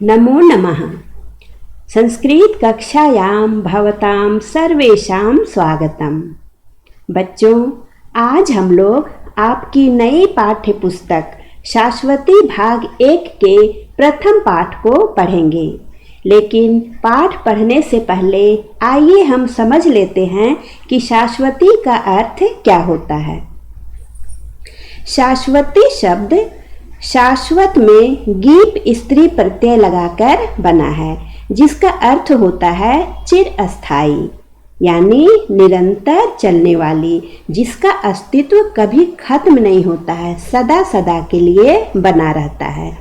नमो नमः। संस्कृत कक्षायां भवतां सर्वेषां स्वागतम। बच्चों, आज हम लोग आपकी नई पाठ्य पुस्तक शाश्वती भाग 1 के प्रथम पाठ को पढ़ेंगे। लेकिन पाठ पढ़ने से पहले आइए हम समझ लेते हैं कि शाश्वती का अर्थ क्या होता है। शाश्वती शब्द शाश्वत में गीप स्त्री प्रत्यय लगाकर बना है, जिसका अर्थ होता है चिरस्थायी, यानी निरंतर चलने वाली, जिसका अस्तित्व कभी खत्म नहीं होता है, सदा सदा के लिए बना रहता है।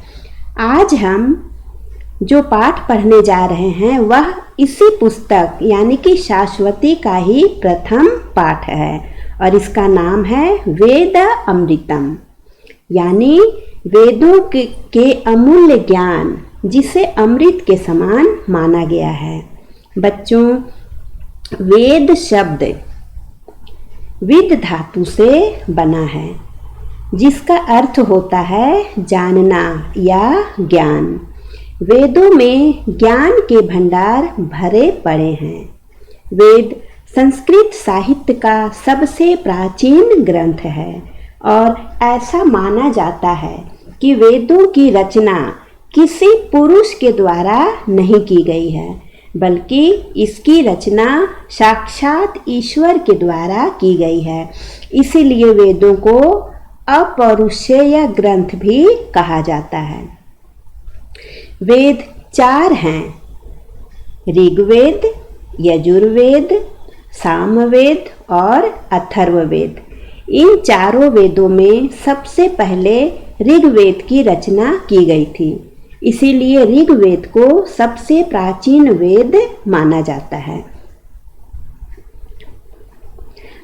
आज हम जो पाठ पढ़ने जा रहे हैं वह इसी पुस्तक यानी कि शाश्वती का ही प्रथम पाठ है और इसका नाम है वेद अमृतम, यानी वेदों के अमूल्य ज्ञान, जिसे अमृत के समान माना गया है। बच्चों, वेद शब्द विद धातु से बना है, जिसका अर्थ होता है जानना या ज्ञान। वेदों में ज्ञान के भंडार भरे पड़े हैं। वेद संस्कृत साहित्य का सबसे प्राचीन ग्रंथ है और ऐसा माना जाता है कि वेदों की रचना किसी पुरुष के द्वारा नहीं की गई है, बल्कि इसकी रचना साक्षात ईश्वर के द्वारा की गई है। इसीलिए वेदों को अपौरुषेय ग्रंथ भी कहा जाता है। वेद 4 हैं: ऋग्वेद, यजुर्वेद, सामवेद और अथर्ववेद। इन चारों वेदों में सबसे पहले ऋग्वेद की रचना की गई थी, इसीलिए ऋग्वेद को सबसे प्राचीन वेद माना जाता है।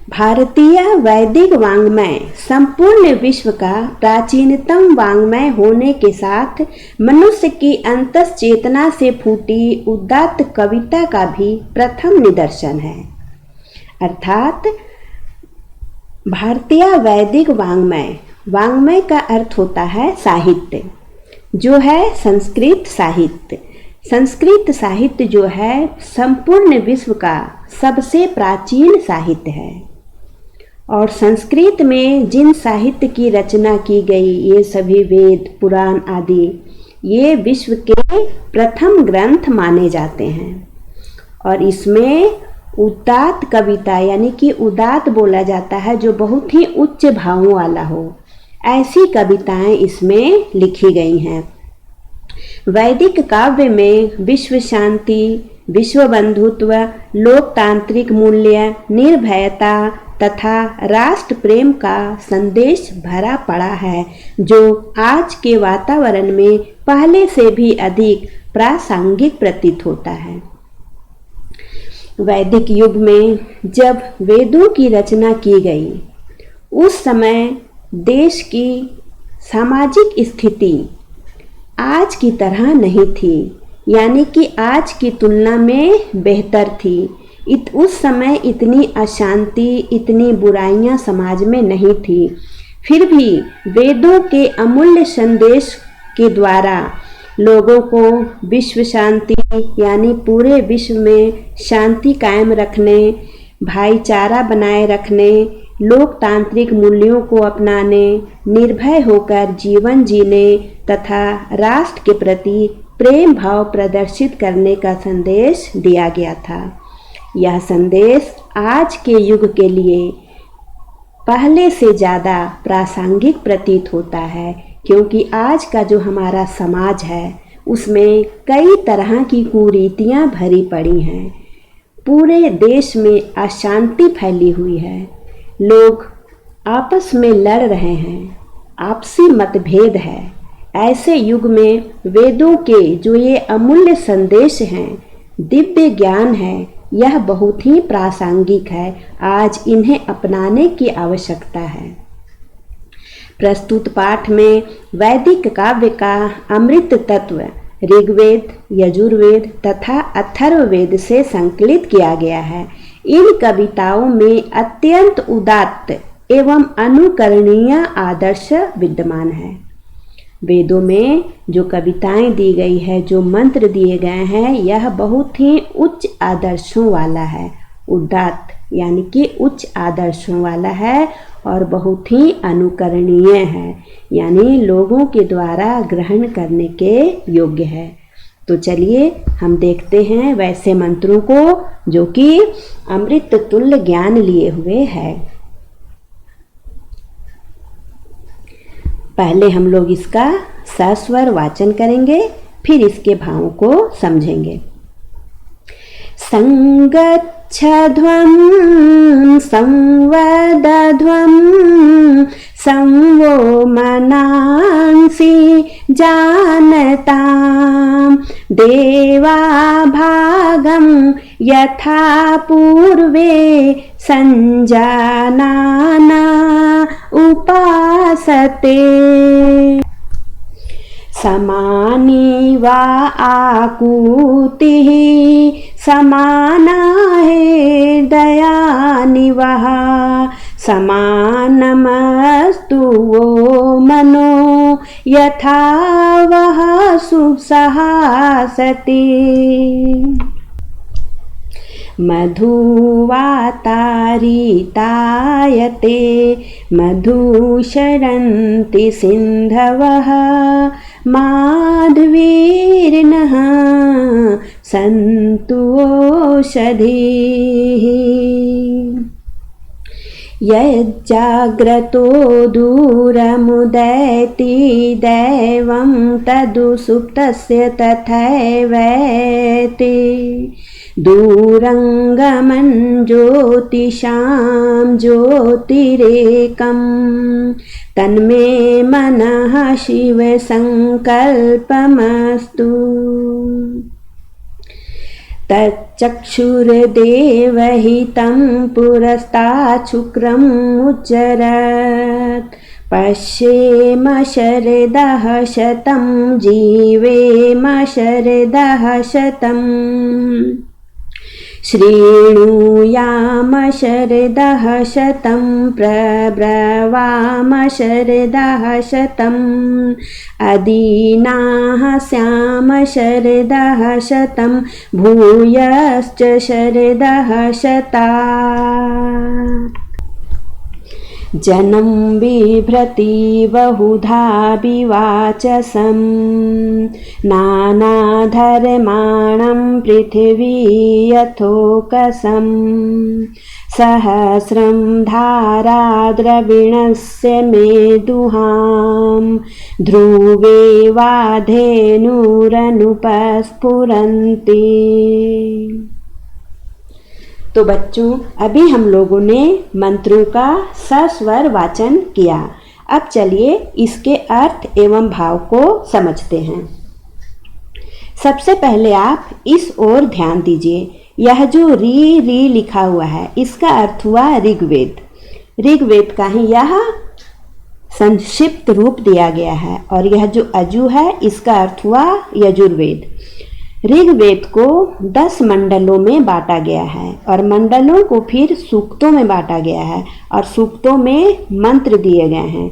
भारतीय वैदिक वाङ्मय संपूर्ण विश्व का प्राचीनतम वाङ्मय होने के साथ मनुष्य की अंतस चेतना से फूटी उदात्त कविता का भी प्रथम निदर्शन है। अर्थात भारतीय वैदिक वाङ्मय, वाङ्मय का अर्थ होता है साहित्य, जो है संस्कृत साहित्य। संस्कृत साहित्य जो है संपूर्ण विश्व का सबसे प्राचीन साहित्य है और संस्कृत में जिन साहित्य की रचना की गई, ये सभी वेद, पुराण आदि, ये विश्व के प्रथम ग्रंथ माने जाते हैं। और इसमें उदात्त कविता यानी कि उदात्त बोला जाता है, जो बहुत ही उच्च भावों वाला हो, ऐसी कविताएं इसमें लिखी गई हैं। वैदिक काव्य में विश्व शांति, विश्व बंधुत्व, लोकतांत्रिक मूल्य, निर्भयता तथा राष्ट्र प्रेम का संदेश भरा पड़ा है, जो आज के वातावरण में पहले से भी अधिक प्रासंगिक प्रतीत होता है। वैदिक युग में जब वेदों की रचना की गई, उस समय देश की सामाजिक स्थिति आज की तरह नहीं थी, यानी कि आज की तुलना में बेहतर थी। उस समय इतनी अशांति, इतनी बुराइयां समाज में नहीं थी। फिर भी वेदों के अमूल्य संदेश के द्वारा लोगों को विश्व शांति यानी पूरे विश्व में शांति कायम रखने, भाईचारा बनाए रखने, लोकतांत्रिक मूल्यों को अपनाने, निर्भय होकर जीवन जीने तथा राष्ट्र के प्रति प्रेम भाव प्रदर्शित करने का संदेश दिया गया था। यह संदेश आज के युग के लिए पहले से ज़्यादा प्रासंगिक प्रतीत होता है, क्योंकि आज का जो हमारा समाज है उसमें कई तरह की कुरीतियां भरी पड़ी हैं। पूरे देश में अशांति फैली हुई है, लोग आपस में लड़ रहे हैं, आपसी मतभेद है। ऐसे युग में वेदों के जो ये अमूल्य संदेश हैं, दिव्य ज्ञान है, यह बहुत ही प्रासंगिक है। आज इन्हें अपनाने की आवश्यकता है। प्रस्तुत पाठ में वैदिक काव्य का अमृत तत्व ऋग्वेद, यजुर्वेद तथा अथर्ववेद से संकलित किया गया है। इन कविताओं में अत्यंत उदात्त एवं अनुकरणीय आदर्श विद्यमान है। वेदों में जो कविताएं दी गई है, जो मंत्र दिए गए हैं, यह बहुत ही उच्च आदर्शों वाला है। उदात्त यानी कि उच्च आदर्शों वाला है और बहुत ही अनुकरणीय है, यानी लोगों के द्वारा ग्रहण करने के योग्य है। तो चलिए हम देखते हैं वैसे मंत्रों को जो कि अमृत तुल्य ज्ञान लिए हुए है। पहले हम लोग इसका सस्वर वाचन करेंगे, फिर इसके भावों को समझेंगे। संगच्छध्वं संवदध्वं संवो मनांसि जानतां देवा भागं यथा पूर्वे संजानाना उपासते। समानी वा आकुतिः समाना हृदयानिवः समानमस्तु वो मनो यथा वः सुसहासति। मधुवातारितायते मधुशरन्ति सिन्धवः माध्वीर्नः सन्तु ओषधीः। यज्जाग्रतो दूरमुदैति दैवं तदुसुप्तस्य तथैवैति। दूरङ्गमं ज्योतिषां ज्योतिरेकं तन्मे मनः शिवसङ्कल्पमस्तु। तच्चक्षुर्देवहितं पुरस्तात् शुक्रम् उच्चरत्। पश्येम शरदः शतं जीवेम शरदः शतम्। श्रीणुयाम शरदः शतं प्रब्रवाम शरदः शतम्। अदीनाः स्याम शरदः शतं भूयश्च शरदः शतात्। जनं बिभ्रति बहुधा विवाचसं नानाधर्माणं पृथिवी यथोकसं। सहस्रं धारा द्रविणस्य मेदुहां ध्रुवे वाधेनुरनुपस्फुरन्ति। तो बच्चों, अभी हम लोगों ने मंत्रों का सस्वर वाचन किया। अब चलिए इसके अर्थ एवं भाव को समझते हैं। सबसे पहले आप इस ओर ध्यान दीजिए। यह जो री लिखा हुआ है, इसका अर्थ हुआ ऋग्वेद। ऋग्वेद का ही यह संक्षिप्त रूप दिया गया है। और यह जो अजु है, इसका अर्थ हुआ यजुर्वेद। ऋग्वेद को 10 मंडलों में बांटा गया है और मंडलों को फिर सूक्तों में बांटा गया है और सूक्तों में मंत्र दिए गए हैं।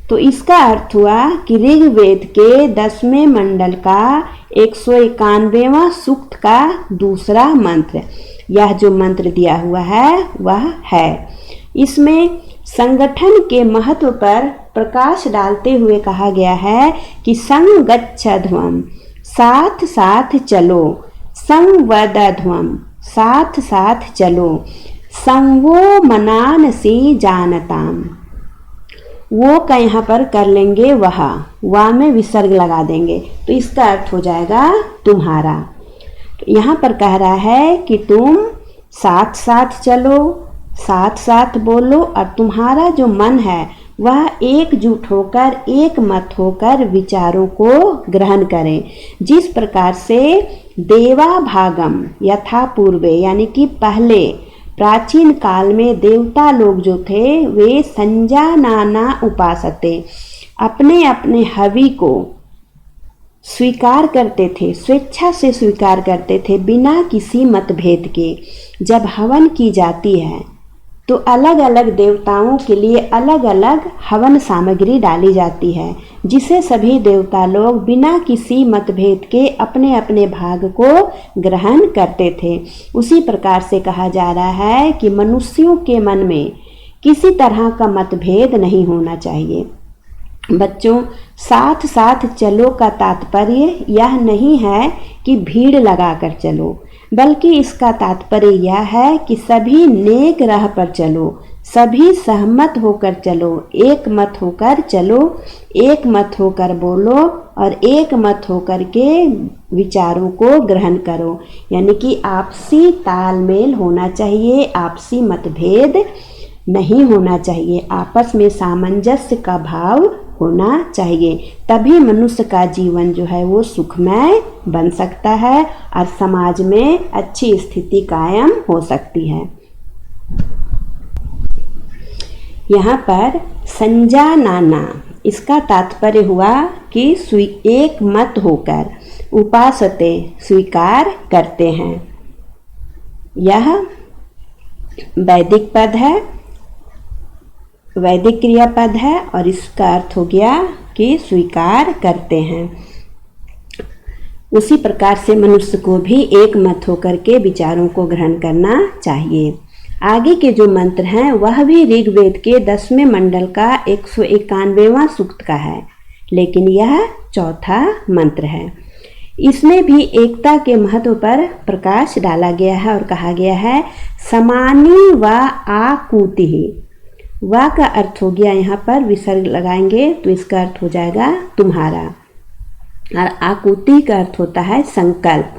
तो इसका अर्थ हुआ कि ऋग्वेद के 10वें मंडल का 191वां सूक्त का दूसरा मंत्र, यह जो मंत्र दिया हुआ है वह है। इसमें संगठन के महत्व पर प्रकाश डालते हुए कहा गया है कि संगच्छध्वम्, साथ साथ चलो। संवदध्वम्, साथ साथ चलो। संवो मनांसि जानताम्, वो का यहाँ पर कर लेंगे वह में विसर्ग लगा देंगे, तो इसका अर्थ हो जाएगा तुम्हारा। यहाँ पर कह रहा है कि तुम साथ साथ चलो, साथ साथ बोलो और तुम्हारा जो मन है वह एकजुट होकर, एक मत होकर विचारों को ग्रहण करें। जिस प्रकार से देवा भागम यथा पूर्वे, यानी कि पहले प्राचीन काल में देवता लोग जो थे वे संजानाना उपासते, अपने अपने हवि को स्वीकार करते थे, स्वेच्छा से स्वीकार करते थे, बिना किसी मतभेद के। जब हवन की जाती है तो अलग अलग देवताओं के लिए अलग अलग हवन सामग्री डाली जाती है, जिसे सभी देवता लोग बिना किसी मतभेद के अपने अपने भाग को ग्रहण करते थे। उसी प्रकार से कहा जा रहा है कि मनुष्यों के मन में किसी तरह का मतभेद नहीं होना चाहिए। बच्चों, साथ साथ चलो का तात्पर्य यह नहीं है कि भीड़ लगाकर चलो, बल्कि इसका तात्पर्य यह है कि सभी नेक राह पर चलो, सभी सहमत होकर चलो, एक मत होकर चलो, एक मत होकर बोलो और एक मत होकर के विचारों को ग्रहण करो। यानी कि आपसी तालमेल होना चाहिए, आपसी मतभेद नहीं होना चाहिए, आपस में सामंजस्य का भाव होना चाहिए। तभी मनुष्य का जीवन जो है वो सुखमय बन सकता है और समाज में अच्छी स्थिति कायम हो सकती है। यहाँ पर संजानाना, इसका तात्पर्य हुआ कि एक मत होकर, उपासते स्वीकार करते हैं। यह वैदिक पद है, वैदिक क्रियापद है और इसका अर्थ हो गया कि स्वीकार करते हैं। उसी प्रकार से मनुष्य को भी एक मत होकर के विचारों को ग्रहण करना चाहिए। आगे के जो मंत्र हैं वह भी ऋग्वेद के 10वें मंडल का 191वां सूक्त का है, लेकिन यह चौथा मंत्र है। इसमें भी एकता के महत्व पर प्रकाश डाला गया है और कहा गया है समानी व आकुति। वा का अर्थ हो गया, यहाँ पर विसर्ग लगाएंगे तो इसका अर्थ हो जाएगा तुम्हारा, और आकुति का अर्थ होता है संकल्प।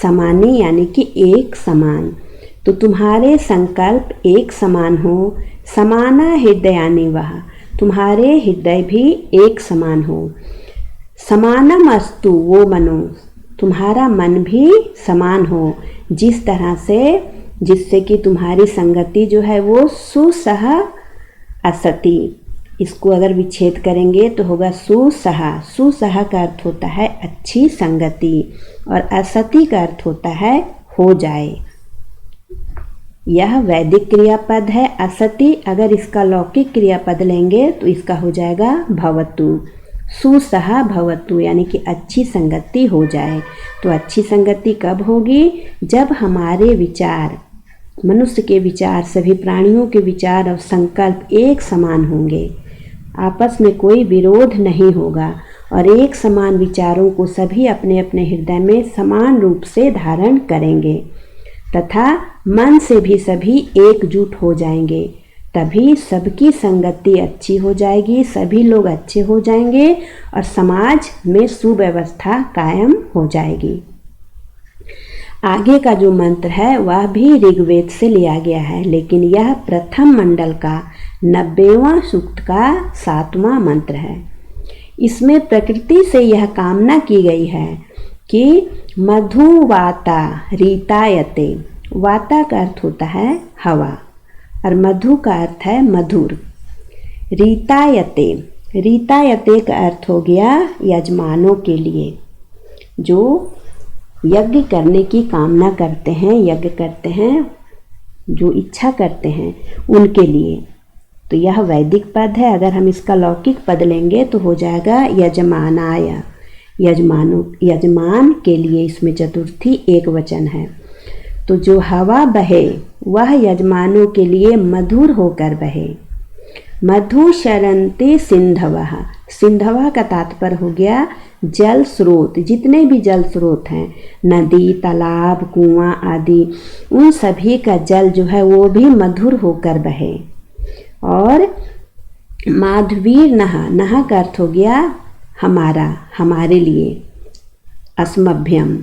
समानी यानी कि एक समान, तो तुम्हारे संकल्प एक समान हो। समाना हृदयानि वह, तुम्हारे हृदय भी एक समान हो। समानम अस्तु वो मनो, तुम्हारा मन भी समान हो, जिस तरह से जिससे कि तुम्हारी संगति जो है वो सुसह असति, इसको अगर विच्छेद करेंगे तो होगा सुसहा। सुसहा का अर्थ होता है अच्छी संगति और असति का अर्थ होता है हो जाए। यह वैदिक क्रियापद है। असति अगर इसका लौकिक क्रियापद लेंगे तो इसका हो जाएगा भवतु। सुसहा भवतु यानी कि अच्छी संगति हो जाए। तो अच्छी संगति कब होगी? जब हमारे विचार, मनुष्य के विचार, सभी प्राणियों के विचार और संकल्प एक समान होंगे, आपस में कोई विरोध नहीं होगा और एक समान विचारों को सभी अपने अपने हृदय में समान रूप से धारण करेंगे तथा मन से भी सभी एकजुट हो जाएंगे। तभी सबकी संगति अच्छी हो जाएगी, सभी लोग अच्छे हो जाएंगे और समाज में सुव्यवस्था कायम हो जाएगी। आगे का जो मंत्र है वह भी ऋग्वेद से लिया गया है, लेकिन यह प्रथम मंडल का 90वां सूक्त का 7वां मंत्र है। इसमें प्रकृति से यह कामना की गई है कि मधुवाता रीतायते। वाता का अर्थ होता है हवा और मधु का अर्थ है मधुर। रीतायते, रीतायते का अर्थ हो गया यजमानों के लिए, जो यज्ञ करने की कामना करते हैं, यज्ञ करते हैं, जो इच्छा करते हैं उनके लिए। तो यह वैदिक पद है। अगर हम इसका लौकिक पद लेंगे तो हो जाएगा यजमानाय, यजमानों, यजमान के लिए। इसमें चतुर्थी एक वचन है। तो जो हवा बहे वह यजमानों के लिए मधुर होकर बहे। मधु शरन्ति सिंधवः, सिंधवा का तात्पर्य हो गया जल स्रोत। जितने भी जल स्रोत हैं, नदी, तालाब, कुआं आदि, उन सभी का जल जो है वो भी मधुर होकर बहे। और माधवीर नहा, नहा का अर्थ हो गया हमारा, हमारे लिए। अस्मभ्यम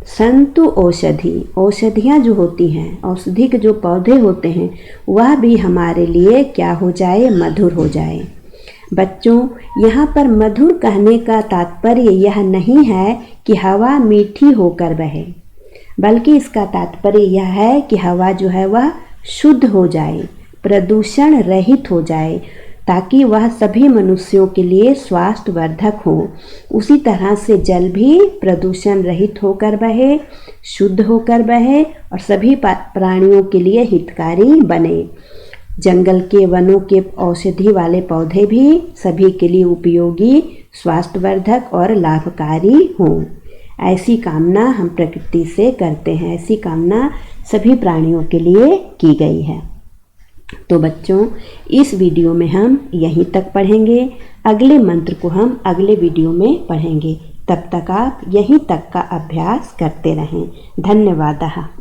संतु औषधि, औषधियाँ जो होती हैं, औषधि के जो पौधे होते हैं वह भी हमारे लिए क्या हो जाए? मधुर हो जाए। बच्चों, यहाँ पर मधुर कहने का तात्पर्य यह नहीं है कि हवा मीठी होकर बहे, बल्कि इसका तात्पर्य यह है कि हवा जो है वह शुद्ध हो जाए, प्रदूषण रहित हो जाए, ताकि वह सभी मनुष्यों के लिए स्वास्थ्यवर्धक हो। उसी तरह से जल भी प्रदूषण रहित होकर बहे, शुद्ध होकर बहे और सभी प्राणियों के लिए हितकारी बने। जंगल के वनों के औषधि वाले पौधे भी सभी के लिए उपयोगी, स्वास्थ्यवर्धक और लाभकारी हों। ऐसी कामना हम प्रकृति से करते हैं, ऐसी कामना सभी प्राणियों के लिए की गई है। तो बच्चों, इस वीडियो में हम यहीं तक पढ़ेंगे। अगले मंत्र को हम अगले वीडियो में पढ़ेंगे। तब तक आप यहीं तक का अभ्यास करते रहें। धन्यवाद।